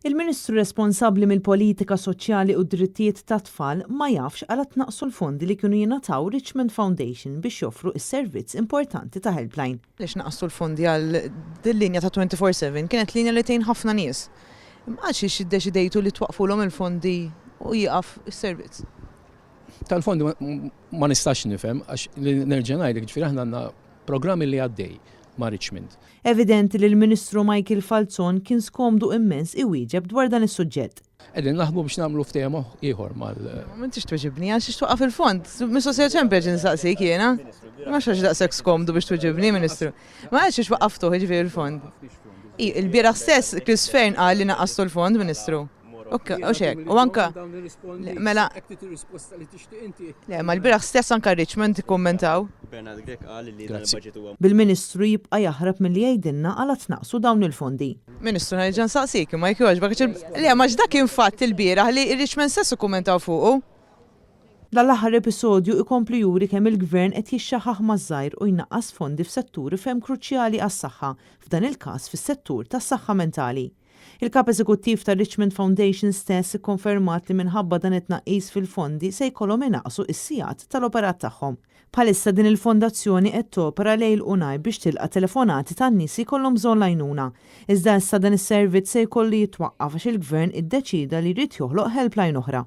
Il-Ministru responsabbli mill-politika soċjali u d-drittijiet tat-tfal ma jafx għal tnaqsu l-fondi li kienu jingħataw Richmond Foundation biex joffru s-servizz importanti ta' helpline. Lex naqsu l-fondi għal din-linja ta' 24/7 kienet linja li tgħin ħafna nies. Imqax iddeċidejtu li twaqfulhom il-fondi u jieqaf is-servizz. Tal-fondi ma nistax nifhem għax li nerġa' ngħidlek ġifieri aħna għandna programmi li għaddej ma' Richmond. Evidenti li l-Ministru Michael Falzon kien skomdu immens iwieġeb dwar dan is-suġġett. Qegħdin naħdmu biex nagħmlu ftehim ieħor mal. Ma intix tweġibni għax twaqaf il-fond. Mis-Sosja Ċempel nsaqsik jiena. Ma xax daqshekk skomdu biex tweġibni, Ministru. Ma għalx waqaftuh jiġifieri il-fond. Il-bieraħ stess Chris Fern qal li naqqastu l-fond, Ministru. Xek, u anka. Mela. Le, ma l-bieraħ stess anka Richmond kommentaw. Bil-Ministru jibqa' jaħrab milli jgħidilna għal tnaqsu dawn il-fondi. Ministru nerġa' nsaqsik ma jkjoġbok le ma x'dak infatt il-bieraħ li Richmond stess kommentaw fuqu. Dal-aħħar episodju ikompli juri kemm il-Gvern qed jixxaħaħ maż-żgħir u jnaqqas fondi f'setturi ferm kruċjali għas-saħħa, f'dan il-każ fis-settur tas-saħħa mentali. Il-kap eżekuttiv ta' Richmond Foundation stess ikkonfermat li minħabba dan it-tnaqqis fil-fondi se jkollhom inaqsu is-sigħat tal-operat tagħhom. Bħalissa din il-fondazzjoni qed topera lejl unaj biex tilqa' telefonati tan-nies ikollhom bżonn għajnuna. Iżda issa dan is-servizz se jkollu jitwaqqaf għax il-Gvern iddeċida li jrid joħloq helpline oħra.